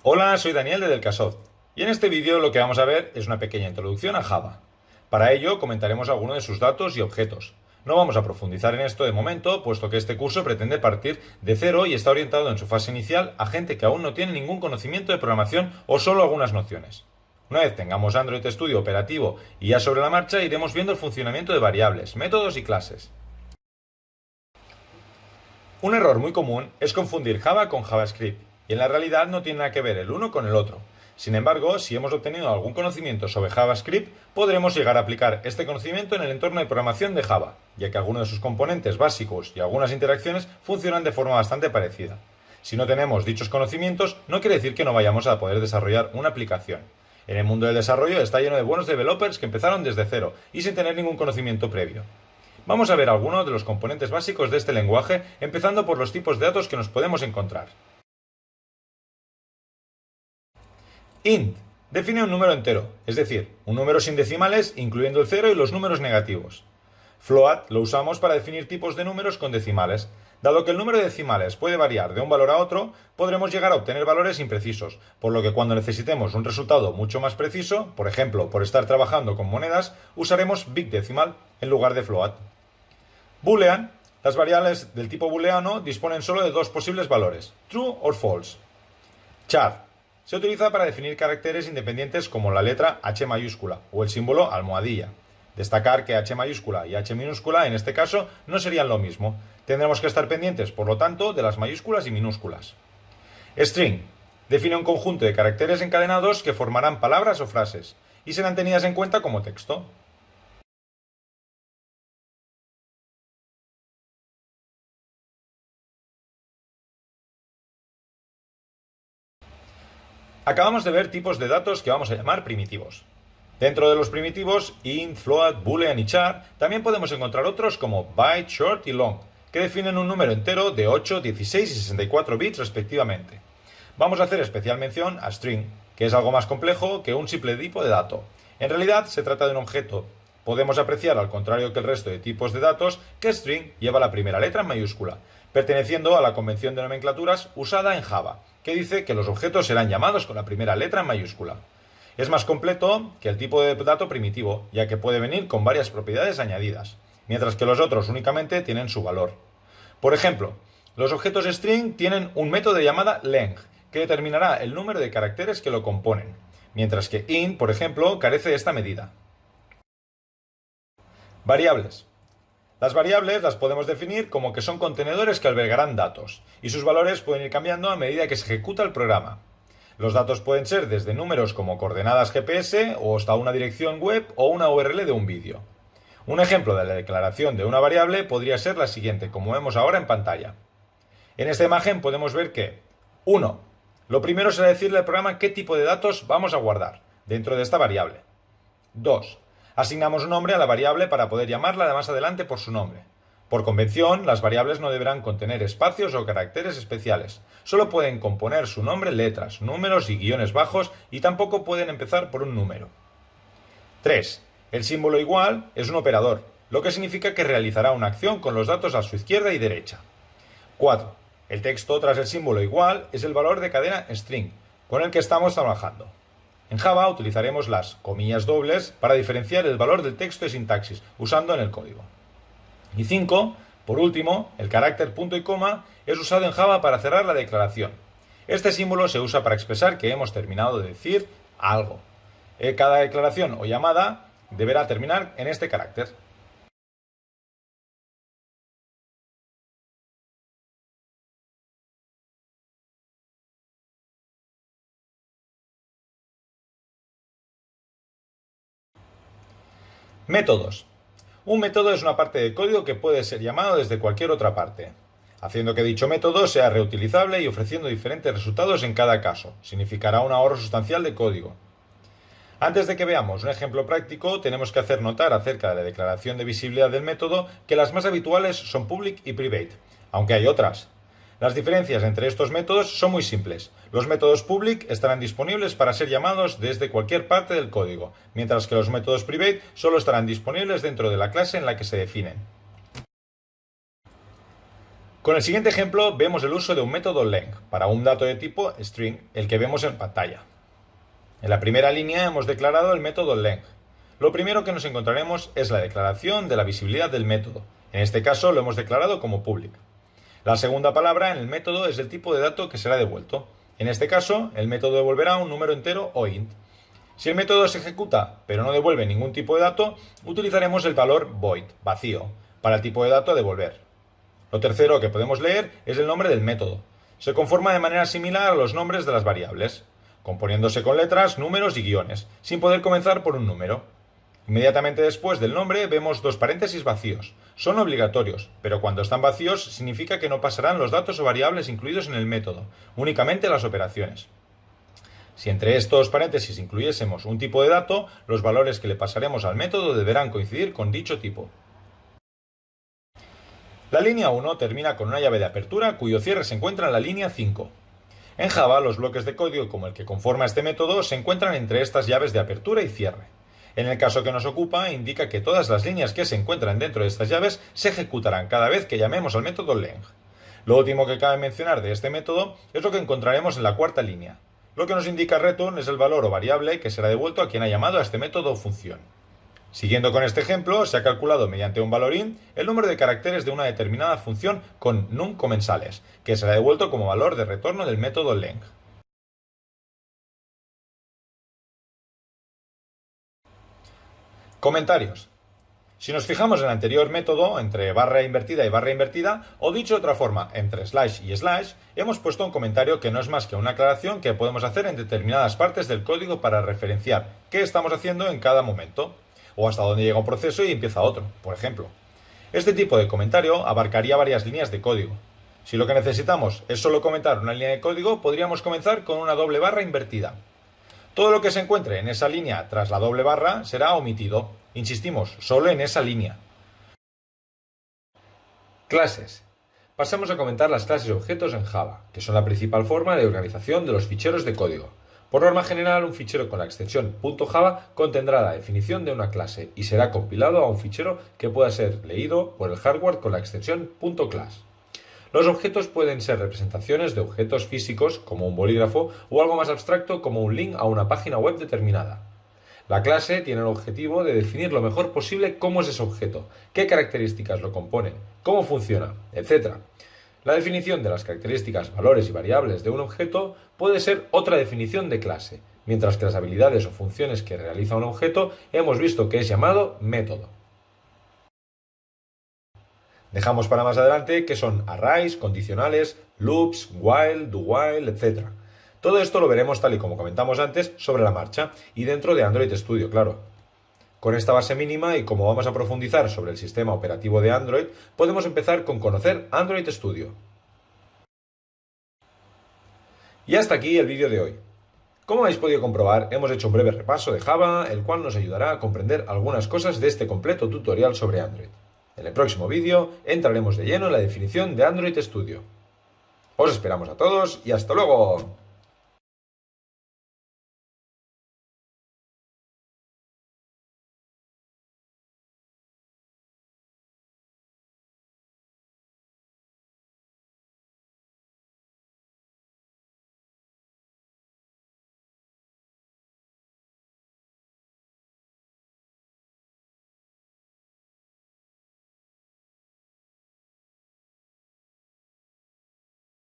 Hola, soy Daniel de Delcasoft y en este vídeo lo que vamos a ver es una pequeña introducción a Java. Para ello comentaremos algunos de sus datos y objetos. No vamos a profundizar en esto de momento, puesto que este curso pretende partir de cero y está orientado en su fase inicial a gente que aún no tiene ningún conocimiento de programación o solo algunas nociones. Una vez tengamos Android Studio operativo y ya sobre la marcha, iremos viendo el funcionamiento de variables, métodos y clases. Un error muy común es confundir Java con JavaScript, y en la realidad no tiene nada que ver el uno con el otro. Sin embargo, si hemos obtenido algún conocimiento sobre JavaScript, podremos llegar a aplicar este conocimiento en el entorno de programación de Java, ya que algunos de sus componentes básicos y algunas interacciones funcionan de forma bastante parecida. Si no tenemos dichos conocimientos, no quiere decir que no vayamos a poder desarrollar una aplicación. En el mundo del desarrollo está lleno de buenos developers que empezaron desde cero y sin tener ningún conocimiento previo. Vamos a ver algunos de los componentes básicos de este lenguaje, empezando por los tipos de datos que nos podemos encontrar. Int define un número entero, es decir, un número sin decimales, incluyendo el 0 y los números negativos. Float lo usamos para definir tipos de números con decimales. Dado que el número de decimales puede variar de un valor a otro, podremos llegar a obtener valores imprecisos, por lo que cuando necesitemos un resultado mucho más preciso, por ejemplo, por estar trabajando con monedas, usaremos Big Decimal en lugar de float. Boolean. Las variables del tipo booleano disponen solo de dos posibles valores, true o false. Char. Se utiliza para definir caracteres independientes como la letra H mayúscula o el símbolo almohadilla. Destacar que H mayúscula y H minúscula en este caso no serían lo mismo. Tendremos que estar pendientes, por lo tanto, de las mayúsculas y minúsculas. String. Define un conjunto de caracteres encadenados que formarán palabras o frases y serán tenidas en cuenta como texto. Acabamos de ver tipos de datos que vamos a llamar primitivos. Dentro de los primitivos, int, float, boolean y char, también podemos encontrar otros como byte, short y long, que definen un número entero de 8, 16 y 64 bits respectivamente. Vamos a hacer especial mención a string, que es algo más complejo que un simple tipo de dato. En realidad se trata de un objeto. Podemos apreciar, al contrario que el resto de tipos de datos, que string lleva la primera letra en mayúscula, perteneciendo a la convención de nomenclaturas usada en Java, que dice que los objetos serán llamados con la primera letra en mayúscula. Es más completo que el tipo de dato primitivo, ya que puede venir con varias propiedades añadidas, mientras que los otros únicamente tienen su valor. Por ejemplo, los objetos string tienen un método de llamada length, que determinará el número de caracteres que lo componen, mientras que int, por ejemplo, carece de esta medida. Variables. Las variables las podemos definir como que son contenedores que albergarán datos, y sus valores pueden ir cambiando a medida que se ejecuta el programa. Los datos pueden ser desde números como coordenadas GPS o hasta una dirección web o una URL de un vídeo. Un ejemplo de la declaración de una variable podría ser la siguiente, como vemos ahora en pantalla. En esta imagen podemos ver que 1. Lo primero será decirle al programa qué tipo de datos vamos a guardar dentro de esta variable. 2. Asignamos un nombre a la variable para poder llamarla más adelante por su nombre. Por convención, las variables no deberán contener espacios o caracteres especiales. Solo pueden componer su nombre letras, números y guiones bajos y tampoco pueden empezar por un número. 3. El símbolo igual es un operador, lo que significa que realizará una acción con los datos a su izquierda y derecha. 4. El texto tras el símbolo igual es el valor de cadena string, con el que estamos trabajando. En Java utilizaremos las comillas dobles para diferenciar el valor del texto de sintaxis, usando en el código. Y 5, por último, el carácter punto y coma es usado en Java para cerrar la declaración. Este símbolo se usa para expresar que hemos terminado de decir algo. Cada declaración o llamada deberá terminar en este carácter. Métodos. Un método es una parte del código que puede ser llamado desde cualquier otra parte, haciendo que dicho método sea reutilizable y ofreciendo diferentes resultados en cada caso. Significará un ahorro sustancial de código. Antes de que veamos un ejemplo práctico, tenemos que hacer notar acerca de la declaración de visibilidad del método que las más habituales son public y private, aunque hay otras. Las diferencias entre estos métodos son muy simples. Los métodos public estarán disponibles para ser llamados desde cualquier parte del código, mientras que los métodos private solo estarán disponibles dentro de la clase en la que se definen. Con el siguiente ejemplo vemos el uso de un método length para un dato de tipo string, el que vemos en pantalla. En la primera línea hemos declarado el método length. Lo primero que nos encontraremos es la declaración de la visibilidad del método. En este caso lo hemos declarado como public. La segunda palabra en el método es el tipo de dato que será devuelto. En este caso, el método devolverá un número entero o int. Si el método se ejecuta pero no devuelve ningún tipo de dato, utilizaremos el valor void, vacío, para el tipo de dato a devolver. Lo tercero que podemos leer es el nombre del método. Se conforma de manera similar a los nombres de las variables, componiéndose con letras, números y guiones, sin poder comenzar por un número. Inmediatamente después del nombre vemos dos paréntesis vacíos. Son obligatorios, pero cuando están vacíos significa que no pasarán los datos o variables incluidos en el método, únicamente las operaciones. Si entre estos paréntesis incluyésemos un tipo de dato, los valores que le pasaremos al método deberán coincidir con dicho tipo. La línea 1 termina con una llave de apertura cuyo cierre se encuentra en la línea 5. En Java, los bloques de código como el que conforma este método se encuentran entre estas llaves de apertura y cierre. En el caso que nos ocupa, indica que todas las líneas que se encuentran dentro de estas llaves se ejecutarán cada vez que llamemos al método length. Lo último que cabe mencionar de este método es lo que encontraremos en la cuarta línea. Lo que nos indica return es el valor o variable que será devuelto a quien ha llamado a este método o función. Siguiendo con este ejemplo, se ha calculado mediante un valor int el número de caracteres de una determinada función con num comensales, que será devuelto como valor de retorno del método length. Comentarios. Si nos fijamos en el anterior método, entre barra invertida y barra invertida, o dicho de otra forma, entre slash y slash, hemos puesto un comentario que no es más que una aclaración que podemos hacer en determinadas partes del código para referenciar qué estamos haciendo en cada momento, o hasta dónde llega un proceso y empieza otro, por ejemplo. Este tipo de comentario abarcaría varias líneas de código. Si lo que necesitamos es solo comentar una línea de código, podríamos comenzar con una doble barra invertida. Todo lo que se encuentre en esa línea tras la doble barra será omitido. Insistimos, solo en esa línea. Clases. Pasamos a comentar las clases y objetos en Java, que son la principal forma de organización de los ficheros de código. Por norma general, un fichero con la extensión .java contendrá la definición de una clase y será compilado a un fichero que pueda ser leído por el hardware con la extensión .class. Los objetos pueden ser representaciones de objetos físicos, como un bolígrafo, o algo más abstracto, como un link a una página web determinada. La clase tiene el objetivo de definir lo mejor posible cómo es ese objeto, qué características lo componen, cómo funciona, etc. La definición de las características, valores y variables de un objeto puede ser otra definición de clase, mientras que las habilidades o funciones que realiza un objeto hemos visto que es llamado método. Dejamos para más adelante que son arrays, condicionales, loops, while, do while, etc. Todo esto lo veremos tal y como comentamos antes sobre la marcha y dentro de Android Studio, claro. Con esta base mínima y como vamos a profundizar sobre el sistema operativo de Android, podemos empezar con conocer Android Studio. Y hasta aquí el vídeo de hoy. Como habéis podido comprobar, hemos hecho un breve repaso de Java, el cual nos ayudará a comprender algunas cosas de este completo tutorial sobre Android. En el próximo vídeo entraremos de lleno en la definición de Android Studio. Os esperamos a todos y hasta luego.